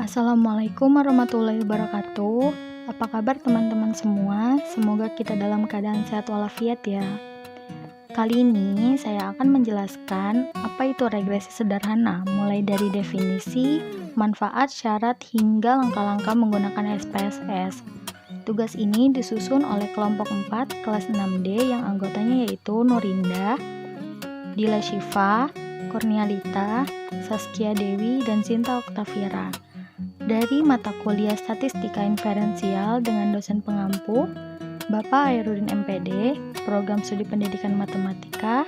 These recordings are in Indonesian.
Assalamualaikum warahmatullahi wabarakatuh. Apa kabar teman-teman semua? Semoga kita dalam keadaan sehat walafiat ya. Kali ini saya akan menjelaskan apa itu regresi sederhana, mulai dari definisi, manfaat, syarat, hingga langkah-langkah menggunakan SPSS. Tugas ini disusun oleh kelompok 4 kelas 6D yang anggotanya yaitu Nurinda, Dila Syifa, Kurnialita, Saskia Dewi, dan Sinta Oktavira. Dari mata kuliah Statistika Inferensial dengan dosen pengampu, Bapak Hairudin MPD, Program Studi Pendidikan Matematika,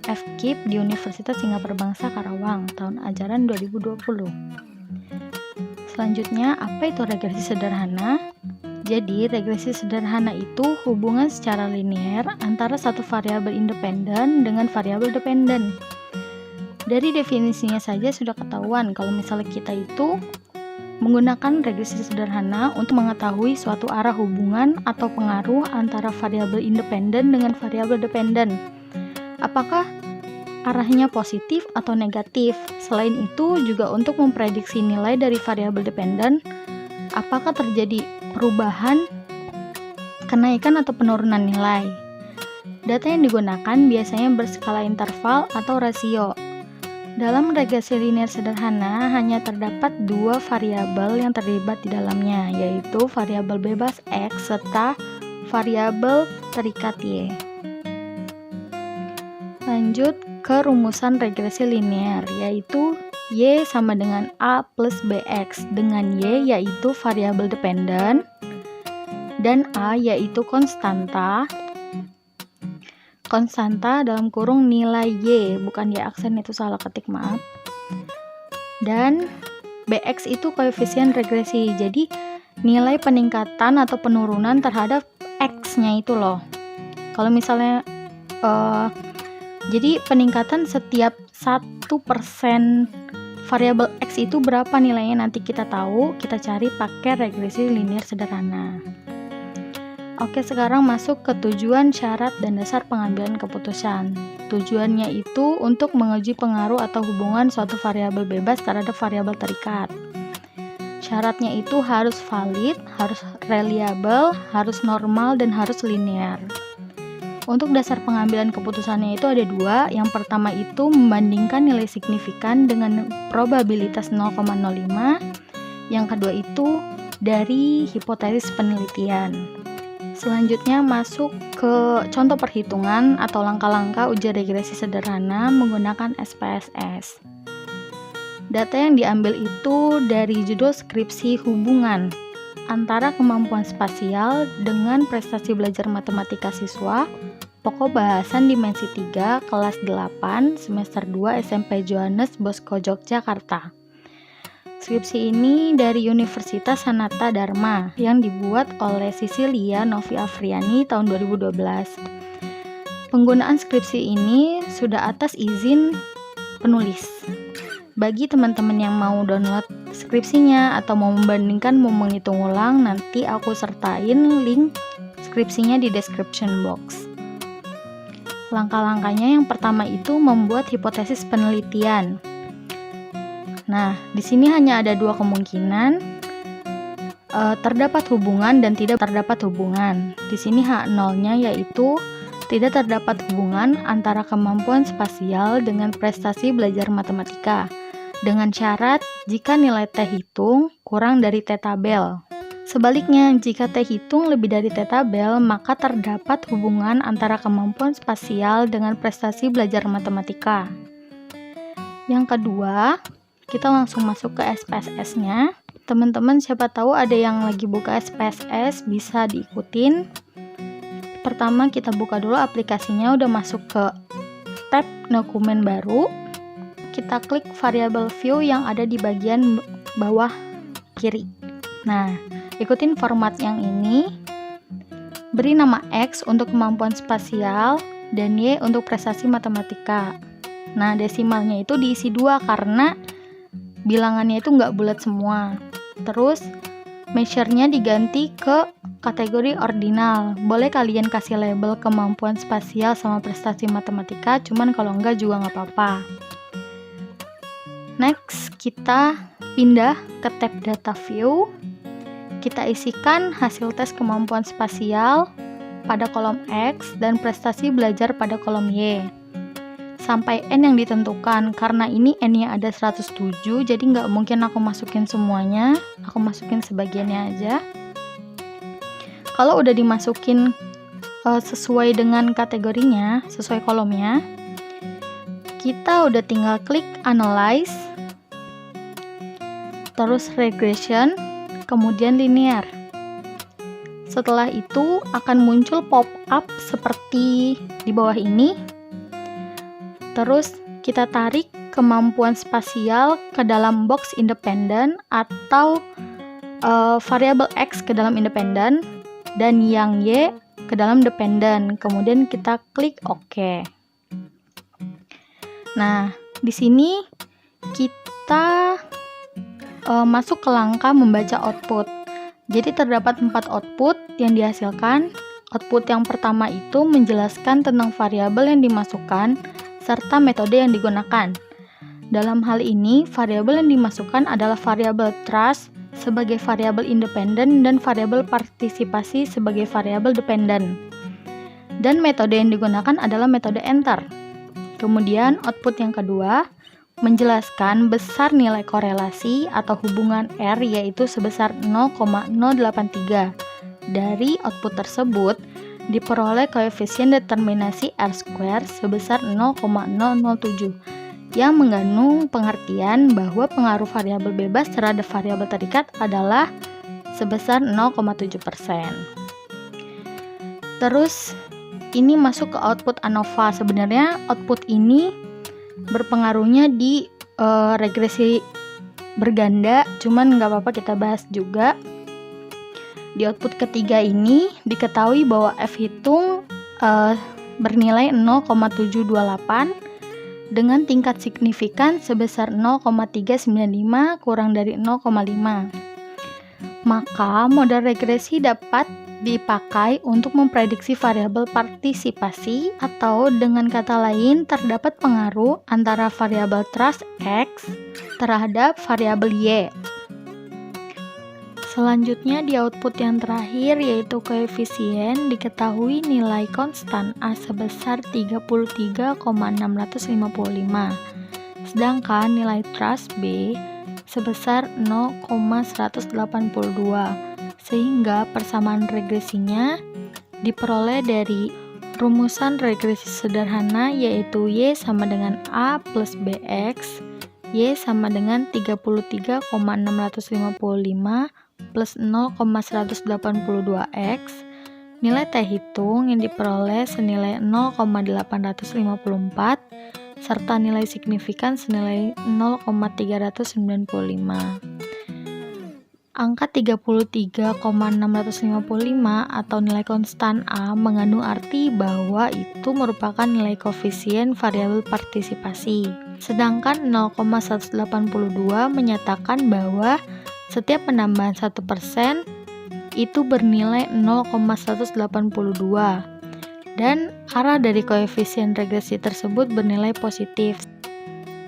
FKIP di Universitas Singapura Bangsa Karawang, tahun ajaran 2020. Selanjutnya, apa itu regresi sederhana? Jadi, regresi sederhana itu hubungan secara linear antara satu variabel independen dengan variabel dependen. Dari definisinya saja sudah ketahuan kalau misalnya kita itu menggunakan regresi sederhana untuk mengetahui suatu arah hubungan atau pengaruh antara variabel independen dengan variabel dependen. Apakah arahnya positif atau negatif? Selain itu juga untuk memprediksi nilai dari variabel dependen, apakah terjadi perubahan, kenaikan atau penurunan nilai. Data yang digunakan biasanya berskala interval atau rasio. Dalam regresi linear sederhana, hanya terdapat dua variabel yang terlibat di dalamnya, yaitu variabel bebas X serta variabel terikat Y. Lanjut ke rumusan regresi linear, yaitu Y sama dengan A plus BX, dengan Y yaitu variabel dependen, dan A yaitu konstanta dalam kurung nilai Y, bukan Y aksen, itu salah ketik, maaf. Dan BX itu koefisien regresi, jadi nilai peningkatan atau penurunan terhadap X-nya itu loh. Kalau misalnya jadi peningkatan setiap 1% variabel X itu berapa nilainya nanti kita tahu, kita cari pakai regresi linear sederhana. Oke, sekarang masuk ke tujuan, syarat, dan dasar pengambilan keputusan. Tujuannya itu untuk menguji pengaruh atau hubungan suatu variabel bebas terhadap variabel terikat. Syaratnya itu harus valid, harus reliable, harus normal, dan harus linear. Untuk dasar pengambilan keputusannya itu ada dua. Yang pertama itu membandingkan nilai signifikan dengan probabilitas 0,05. Yang kedua itu dari hipotesis penelitian. Selanjutnya masuk ke contoh perhitungan atau langkah-langkah uji regresi sederhana menggunakan SPSS. Data yang diambil itu dari judul skripsi hubungan antara kemampuan spasial dengan prestasi belajar matematika siswa, pokok bahasan dimensi 3, kelas 8, semester 2 SMP Johannes Bosco Yogyakarta. Skripsi ini dari Universitas Sanata Dharma yang dibuat oleh Sisilia Novi Afriani tahun 2012. Penggunaan skripsi ini sudah atas izin penulis. Bagi teman-teman yang mau download skripsinya atau mau membandingkan, mau menghitung ulang, nanti aku sertain link skripsinya di description box. Langkah-langkahnya yang pertama itu membuat hipotesis penelitian. Nah, di sini hanya ada dua kemungkinan, terdapat hubungan dan tidak terdapat hubungan. Di sini H0-nya yaitu tidak terdapat hubungan antara kemampuan spasial dengan prestasi belajar matematika, dengan syarat jika nilai T hitung kurang dari T tabel. Sebaliknya, jika T hitung lebih dari T tabel, maka terdapat hubungan antara kemampuan spasial dengan prestasi belajar matematika. Yang kedua, kita langsung masuk ke SPSS-nya. Teman-teman siapa tahu ada yang lagi buka SPSS, bisa diikutin. Pertama kita buka dulu aplikasinya, udah masuk ke tab dokumen baru. Kita klik variable view yang ada di bagian bawah kiri. Nah, ikutin format yang ini. Beri nama X untuk kemampuan spasial dan Y untuk prestasi matematika. Nah, desimalnya itu diisi 2 karena bilangannya itu nggak bulat semua. Terus measure-nya diganti ke kategori ordinal. Boleh kalian kasih label kemampuan spasial sama prestasi matematika, cuman kalau enggak juga nggak apa-apa. Next, kita pindah ke tab Data View. Kita isikan hasil tes kemampuan spasial pada kolom X dan prestasi belajar pada kolom Y. Sampai N yang ditentukan, karena ini N-nya ada 107, jadi nggak mungkin aku masukin semuanya, aku masukin sebagiannya aja. Kalau udah dimasukin sesuai dengan kategorinya, sesuai kolomnya, kita udah tinggal klik Analyze, terus Regression, kemudian Linear. Setelah itu akan muncul pop-up seperti di bawah ini. Terus kita tarik kemampuan spasial ke dalam box independen atau variabel X ke dalam independen dan yang Y ke dalam dependen. Kemudian kita klik OK. Nah, di sini kita masuk ke langkah membaca output. Jadi terdapat 4 output yang dihasilkan. Output yang pertama itu menjelaskan tentang variabel yang dimasukkan serta metode yang digunakan. Dalam hal ini, variabel yang dimasukkan adalah variabel trust sebagai variabel independen dan variabel partisipasi sebagai variabel dependen. Dan metode yang digunakan adalah metode enter. Kemudian output yang kedua menjelaskan besar nilai korelasi atau hubungan R yaitu sebesar 0,083. Dari output tersebut diperoleh koefisien determinasi R² sebesar 0,007 yang mengandung pengertian bahwa pengaruh variabel bebas terhadap variabel terikat adalah sebesar 0,7%. Terus ini masuk ke output ANOVA. Sebenarnya output ini berpengaruhnya di regresi berganda, cuman nggak apa-apa kita bahas juga. Di output ketiga ini diketahui bahwa F hitung bernilai 0,728 dengan tingkat signifikan sebesar 0,395 kurang dari 0,5. Maka model regresi dapat dipakai untuk memprediksi variabel partisipasi, atau dengan kata lain terdapat pengaruh antara variabel trust X terhadap variabel Y. Selanjutnya di output yang terakhir yaitu koefisien, diketahui nilai konstan A sebesar 33,655, sedangkan nilai trust B sebesar 0,182, sehingga persamaan regresinya diperoleh dari rumusan regresi sederhana yaitu Y sama dengan A plus BX, Y sama dengan 33,655 plus 0,182x, nilai T hitung yang diperoleh senilai 0,854, serta nilai signifikan senilai 0,395. Angka 33,655 atau nilai konstan A mengandung arti bahwa itu merupakan nilai koefisien variabel partisipasi. Sedangkan 0,182 menyatakan bahwa setiap penambahan 1% itu bernilai 0,182 dan arah dari koefisien regresi tersebut bernilai positif.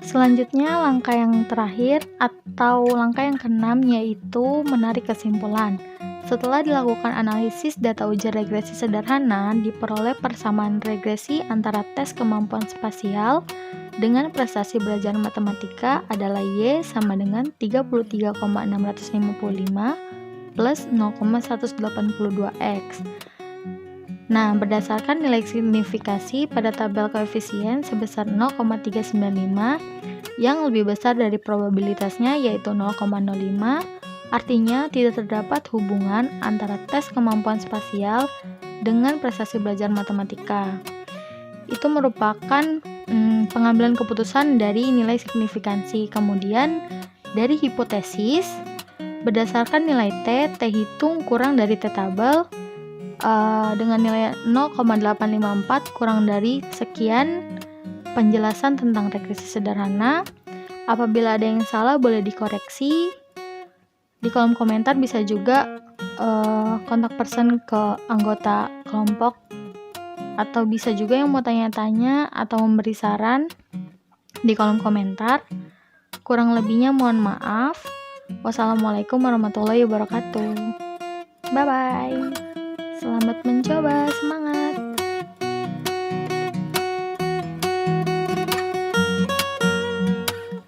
Selanjutnya langkah yang terakhir atau langkah yang keenam yaitu menarik kesimpulan. Setelah dilakukan analisis data ujian regresi sederhana, diperoleh persamaan regresi antara tes kemampuan spasial dengan prestasi belajar matematika adalah Y sama dengan 33,655 plus 0,182x. Nah, berdasarkan nilai signifikasi pada tabel koefisien sebesar 0,395 yang lebih besar dari probabilitasnya yaitu 0,05, artinya tidak terdapat hubungan antara tes kemampuan spasial dengan prestasi belajar matematika. Itu merupakan pengambilan keputusan dari nilai signifikansi. Kemudian dari hipotesis, berdasarkan nilai T hitung kurang dari T tabel dengan nilai 0,854 kurang dari sekian penjelasan tentang regresi sederhana. Apabila ada yang salah boleh dikoreksi. Di kolom komentar bisa juga kontak person ke anggota kelompok, atau bisa juga yang mau tanya-tanya atau memberi saran di kolom komentar. Kurang lebihnya mohon maaf. Wassalamualaikum warahmatullahi wabarakatuh. Bye bye. Selamat mencoba.